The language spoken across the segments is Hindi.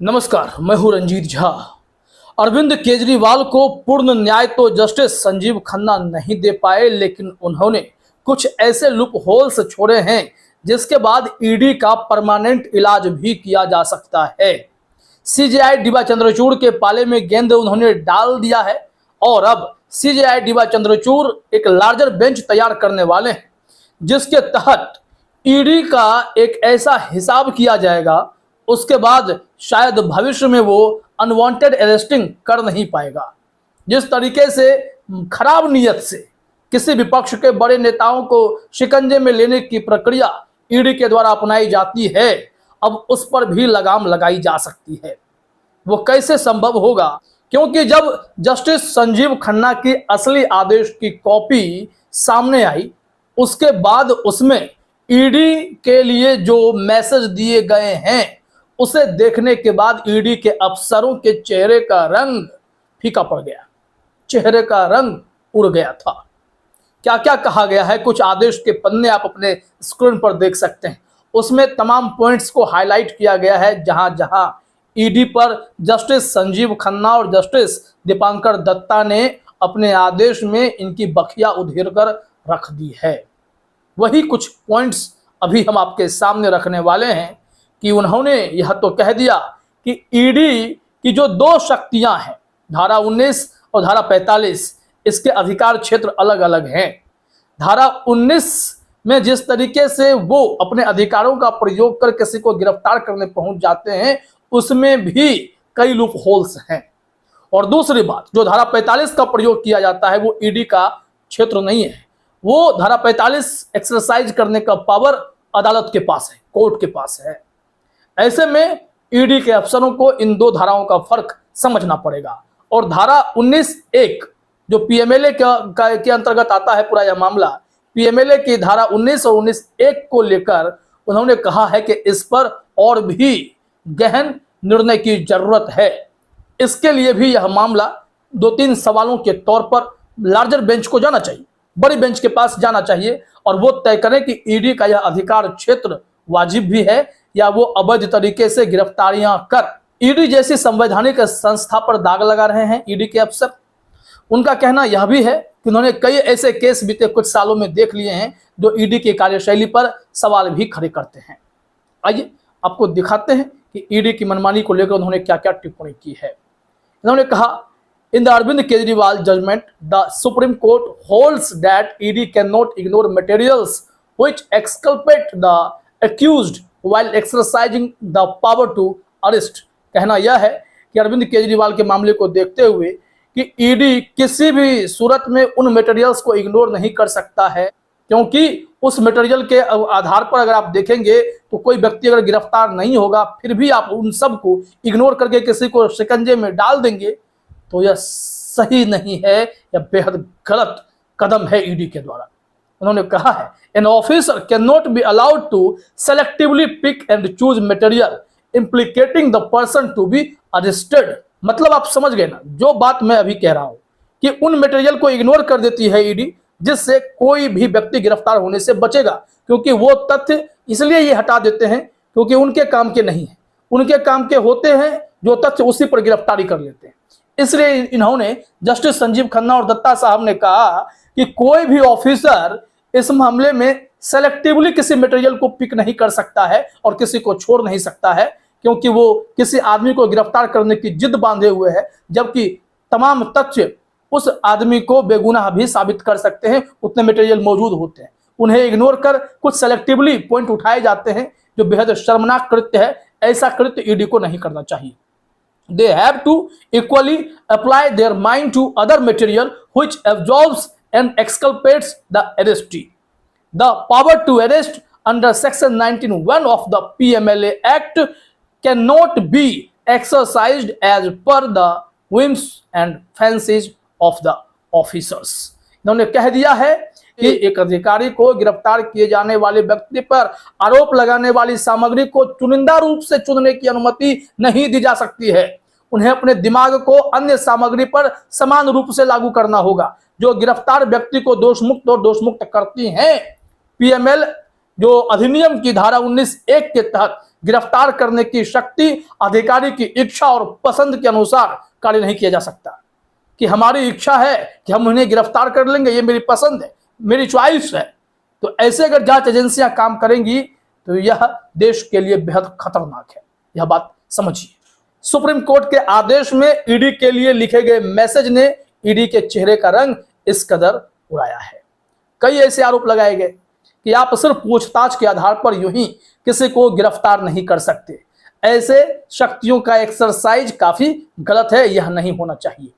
नमस्कार, मैं हूं रंजीत झा। अरविंद केजरीवाल को पूर्ण न्याय तो जस्टिस संजीव खन्ना नहीं दे पाए, लेकिन उन्होंने कुछ ऐसे लूप होल्स छोड़े हैं जिसके बाद ईडी का परमानेंट इलाज भी किया जा सकता है। सीजेआई डीवाई चंद्रचूड़ के पाले में गेंद उन्होंने डाल दिया है और अब सीजेआई डीवाई चंद्रचूड़ एक लार्जर बेंच तैयार करने वाले हैं जिसके तहत ईडी का एक ऐसा हिसाब किया जाएगा, उसके बाद शायद भविष्य में वो अनवांटेड अरेस्टिंग कर नहीं पाएगा। जिस तरीके से खराब नीयत से किसी विपक्ष के बड़े नेताओं को शिकंजे में लेने की प्रक्रिया ईडी के द्वारा अपनाई जाती है, अब उस पर भी लगाम लगाई जा सकती है। वो कैसे संभव होगा? क्योंकि जब जस्टिस संजीव खन्ना की असली आदेश की कॉपी सामने आई, उसके बाद उसमें ईडी के लिए जो मैसेज दिए गए हैं उसे देखने के बाद ईडी के अफसरों के चेहरे का रंग फीका पड़ गया, चेहरे का रंग उड़ गया था। क्या क्या कहा गया है, कुछ आदेश के पन्ने आप अपने स्क्रीन पर देख सकते हैं। उसमें तमाम पॉइंट्स को हाईलाइट किया गया है जहां जहां ईडी पर जस्टिस संजीव खन्ना और जस्टिस दीपांकर दत्ता ने अपने आदेश में इनकी बखिया उधेड़ कर रख दी है। वही कुछ पॉइंट्स अभी हम आपके सामने रखने वाले हैं कि उन्होंने यह तो कह दिया कि ईडी की जो दो शक्तियां हैं, धारा 19 और धारा 45, इसके अधिकार क्षेत्र अलग अलग हैं। धारा 19 में जिस तरीके से वो अपने अधिकारों का प्रयोग कर किसी को गिरफ्तार करने पहुंच जाते हैं, उसमें भी कई लूप होल्स हैं। और दूसरी बात, जो धारा 45 का प्रयोग किया जाता है वो ईडी का क्षेत्र नहीं है। वो धारा 45 एक्सरसाइज करने का पावर अदालत के पास है, कोर्ट के पास है। ऐसे में ईडी के अफसरों को इन दो धाराओं का फर्क समझना पड़ेगा। और धारा 19(1) जो पीएमएलए के अंतर्गत आता है पूरा यह मामला, पीएमएलए की धारा 19 और 19(1) को लेकर उन्होंने कहा है कि इस पर और भी गहन निर्णय की जरूरत है। इसके लिए भी यह मामला 2-3 सवालों के तौर पर लार्जर बेंच को जाना चाहिए, बड़ी बेंच के पास जाना चाहिए और वो तय करें कि ईडी का यह अधिकार क्षेत्र वाजिब भी है या वो अवैध तरीके से गिरफ्तारियां कर ईडी जैसी संवैधानिक संस्था पर दाग लगा रहे हैं। ईडी के अफसर, उनका कहना यह भी है कि उन्होंने कई ऐसे केस बीते कुछ सालों में देख लिए हैं जो ईडी की कार्यशैली पर सवाल भी खड़े करते हैं। आइए आपको दिखाते हैं कि ईडी की मनमानी को लेकर उन्होंने क्या क्या टिप्पणी की है। उन्होंने कहा, in the Arvind Kejriwal judgement the Supreme Court holds that ED can not ignore materials which exculpate the accused while exercising the power to arrest। कहना यह है कि अरविंद केजरीवाल के मामले को देखते हुए कि ईडी किसी भी सूरत में उन मटेरियल्स को इग्नोर नहीं कर सकता है, क्योंकि उस मटेरियल के आधार पर अगर आप देखेंगे तो कोई व्यक्ति अगर गिरफ्तार नहीं होगा फिर भी आप उन सब को इग्नोर करके किसी को शिकंजे में डाल देंगे तो यह सही नहीं है, यह बेहद गलत कदम है ईडी के द्वारा। उन्होंने कहा है, an officer can not be allowed to selectively pick and choose material implicating the person to be arrested. मतलब आप समझ गए ना जो बात मैं अभी कह रहा हूं कि उन मटेरियल को इग्नोर कर देती है ईडी जिससे कोई भी व्यक्ति गिरफ्तार होने से बचेगा, क्योंकि वो तथ्य इसलिए ये हटा देते हैं क्योंकि उनके काम के नहीं है, उनके काम के होते हैं जो तथ्य उसी पर गिरफ्तारी कर लेते हैं। इसलिए इन्होंने जस्टिस संजीव खन्ना और दत्ता साहब ने कहा कि कोई भी ऑफिसर इस मामले में सेलेक्टिवली किसी मटेरियल को पिक नहीं कर सकता है और किसी को छोड़ नहीं सकता है, क्योंकि वो किसी आदमी को गिरफ्तार करने की जिद बांधे हुए है, जबकि तमाम तथ्य उस आदमी को बेगुनाह भी साबित कर सकते हैं, उतने मटेरियल मौजूद होते हैं। उन्हें इग्नोर कर कुछ सेलेक्टिवली पॉइंट उठाए जाते हैं जो बेहद शर्मनाक कृत्य है। ऐसा कृत्य ईडी को नहीं करना चाहिए। They have to equally apply their mind to other material which absolves and exculpates the arrestee. The power to arrest under Section 19(1) of the PMLA Act cannot be exercised as per the whims and fancies of the officers। इन्होंने कह दिया है कि एक अधिकारी को गिरफ्तार किए जाने वाले व्यक्ति पर आरोप लगाने वाली सामग्री को चुनिंदा रूप से चुनने की अनुमति नहीं दी जा सकती है। उन्हें अपने दिमाग को अन्य सामग्री पर समान रूप से लागू करना होगा जो गिरफ्तार व्यक्ति को दोषमुक्त और दोषमुक्त करती हैं। पीएमएल जो अधिनियम की धारा 19(1) के तहत गिरफ्तार करने की शक्ति अधिकारी की इच्छा और पसंद के अनुसार कार्य नहीं किया जा सकता। कि हमारी इच्छा है कि हम उन्हें गिरफ्तार कर लेंगे, ये मेरी पसंद है, मेरी चॉइस है, तो ऐसे अगर जांच एजेंसियां काम करेंगी तो यह देश के लिए बेहद खतरनाक है। यह बात समझिए। सुप्रीम कोर्ट के आदेश में ईडी के लिए लिखे गए मैसेज ने ईडी के चेहरे का रंग इस कदर उड़ाया है। कई ऐसे आरोप लगाए गए कि आप सिर्फ पूछताछ के आधार पर यूं ही किसी को गिरफ्तार नहीं कर सकते। ऐसे शक्तियों का एक्सरसाइज काफी गलत है, यह नहीं होना चाहिए।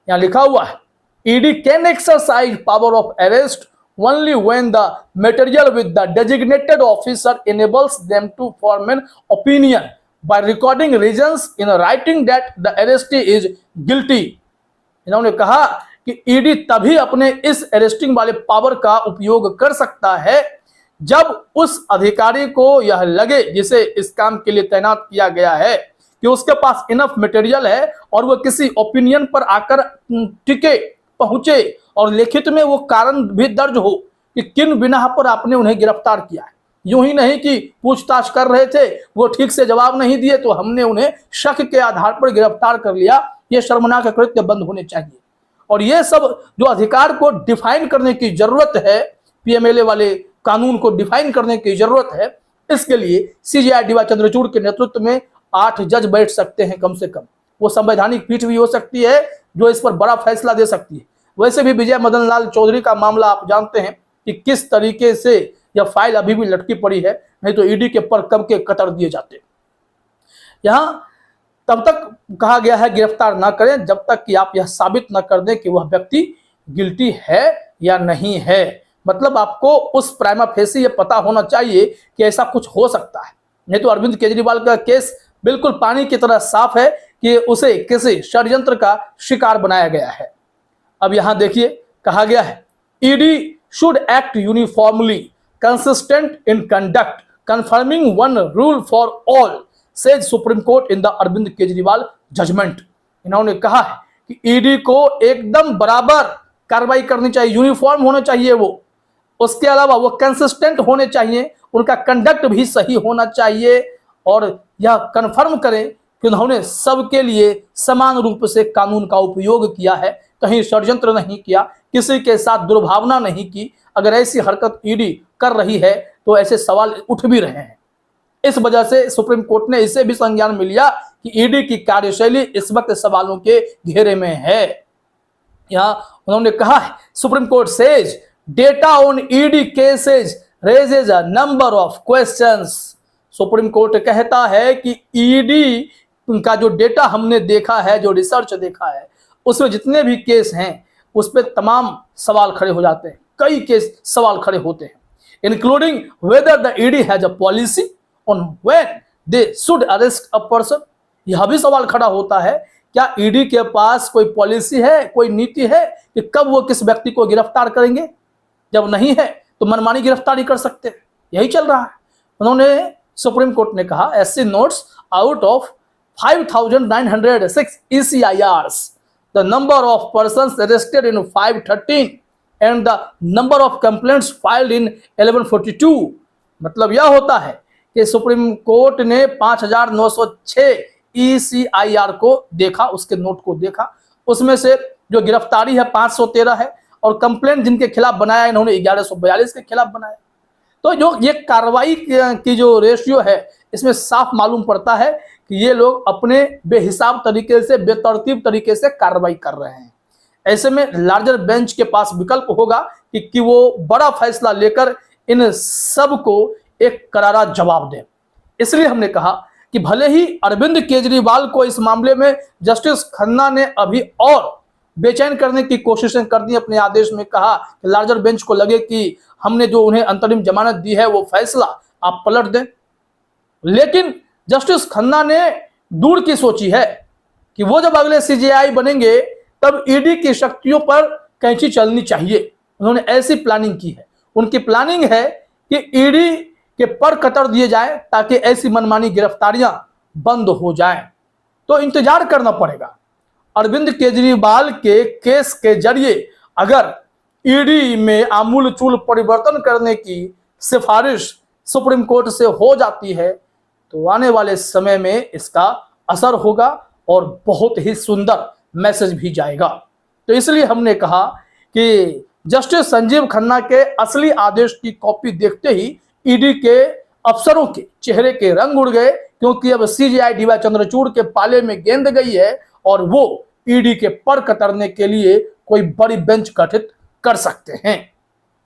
यहां लिखा हुआ है, ED can exercise power of arrest only when the material with the designated officer enables them to form an opinion by recording reasons in writing that the arrestee is guilty। इन्होंने कहा कि ईडी तभी अपने इस अरेस्टिंग वाले पावर का उपयोग कर सकता है जब उस अधिकारी को यह लगे, जिसे इस काम के लिए तैनात किया गया है, कि उसके पास इनफ मटेरियल है और वह किसी ओपिनियन पर आकर टिके, पहुंचे और लिखित में वो कारण भी दर्ज हो कि किन बिना पर आपने उन्हें गिरफ्तार किया है। यूं ही नहीं कि पूछताछ कर रहे थे, वो ठीक से जवाब नहीं दिए तो हमने उन्हें शक के आधार पर गिरफ्तार कर लिया। ये शर्मनाक कृत्य बंद होने चाहिए। और ये सब जो अधिकार को डिफाइन करने की जरूरत है, पीएमएलए वाले कानून को डिफाइन करने की जरूरत है, इसके लिए सीजेआई डीवाई चंद्रचूड़ के नेतृत्व में 8 जज बैठ सकते हैं कम से कम। वो संवैधानिक पीठ भी हो सकती है जो इस पर बड़ा फैसला दे सकती है। वैसे भी विजय मदन लाल चौधरी का मामला आप जानते हैं कि किस तरीके से यह फाइल अभी भी लटकी पड़ी है, नहीं तो ईडी के पर कब के कतर दिए जाते। यहां तब तक कहा गया है गिरफ्तार ना करें जब तक कि आप यह साबित न कर दें कि वह व्यक्ति गिल्टी है या नहीं है। मतलब आपको उस प्राइमा फेसी ये पता होना चाहिए कि ऐसा कुछ हो सकता है, नहीं तो अरविंद केजरीवाल का केस बिल्कुल पानी की तरह साफ है कि उसे किसी षड्यंत्र का शिकार बनाया गया है। अब यहां देखिए, कहा गया है ED should act uniformly consistent in conduct conforming one rule for all says Supreme Court in the Arvind Kejriwal judgement. इन्होंने कहा है कि ईडी को एकदम बराबर कार्रवाई करनी चाहिए, यूनिफॉर्म होना चाहिए वो। उसके अलावा वो कंसिस्टेंट होने चाहिए, उनका कंडक्ट भी सही होना चाहिए और यह कन्फर्म करें कि उन्होंने सबके लिए समान रूप से कानून का उपयोग किया है, कहीं षड्यंत्र नहीं किया, किसी के साथ दुर्भावना नहीं की। अगर ऐसी हरकत ईडी कर रही है तो ऐसे सवाल उठ भी रहे हैं। इस वजह से सुप्रीम कोर्ट ने इसे भी संज्ञान में लिया कि ईडी की कार्यशैली इस वक्त सवालों के घेरे में है। यहां उन्होंने कहा है supreme court says data on ED cases raises a number of questions. Supreme court कहता है कि ईडी का जो डेटा हमने देखा है, जो रिसर्च देखा है, उसमें जितने भी केस हैं उस पर तमाम सवाल खड़े हो जाते हैं। कई केस सवाल खड़े होते हैं, including whether the ED has a policy on when they should arrest a person. यह भी सवाल खड़ा होता है, क्या ईडी के पास कोई पॉलिसी है, कोई नीति है कि कब वो किस व्यक्ति को गिरफ्तार करेंगे? जब नहीं है तो मनमानी गिरफ्तारी कर सकते हैं। यही चल रहा है। उन्होंने सुप्रीम कोर्ट ने कहा SC notes out of 5,906 ECIRs, the number of persons arrested in 513 and the number of complaints filed in 1142। मतलब यह होता है कि सुप्रीम कोर्ट ने 5,906 ECIR को देखा, उसके नोट को देखा। उसमें से जो गिरफ्तारी है 513 है और कंप्लेंट जिनके खिलाफ बनाया इन्होंने 1142 के खिलाफ बनाया। तो जो ये कार्रवाई की जो रेशियो है, इसमें साफ मालूम पड़ता है कि ये लोग अपने बेहिसाब तरीके से, बेतरतीब तरीके से कार्रवाई कर रहे हैं। ऐसे में लार्जर बेंच के पास विकल्प होगा कि वो बड़ा फैसला लेकर इन सब को एक करारा जवाब दें। इसलिए हमने कहा कि भले ही अरविंद केजरीवाल को इस मामले में जस्टिस खन्ना ने अभी और बेचैन करने की कोशिशें कर दी, अपने आदेश में कहा कि लार्जर बेंच को लगे कि हमने जो उन्हें अंतरिम जमानत दी है वो फैसला आप पलट दें, लेकिन जस्टिस खन्ना ने दूर की सोची है कि वो जब अगले सीजेआई बनेंगे तब ईडी की शक्तियों पर कैंची चलनी चाहिए। उन्होंने ऐसी प्लानिंग की है। उनकी प्लानिंग है कि ईडी के पर कतर दिए जाए ताकि ऐसी मनमानी गिरफ्तारियां बंद हो जाएं। तो इंतजार करना पड़ेगा। अरविंद केजरीवाल के केस के जरिए अगर ईडी में आमूल चूल परिवर्तन करने की सिफारिश सुप्रीम कोर्ट से हो जाती है तो आने वाले समय में इसका असर होगा और बहुत ही सुंदर मैसेज भी जाएगा। तो इसलिए हमने कहा कि जस्टिस संजीव खन्ना के असली आदेश की कॉपी देखते ही ईडी के अफसरों के चेहरे के रंग उड़ गए, क्योंकि अब सीजेआई डीवाई चंद्रचूड़ के पाले में गेंद गई है और वो ईडी के पर कतरने के लिए कोई बड़ी बेंच गठित कर सकते हैं।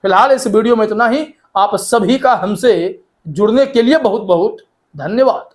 फिलहाल इस वीडियो में इतना ही। आप सभी का हमसे जुड़ने के लिए बहुत बहुत धन्यवाद।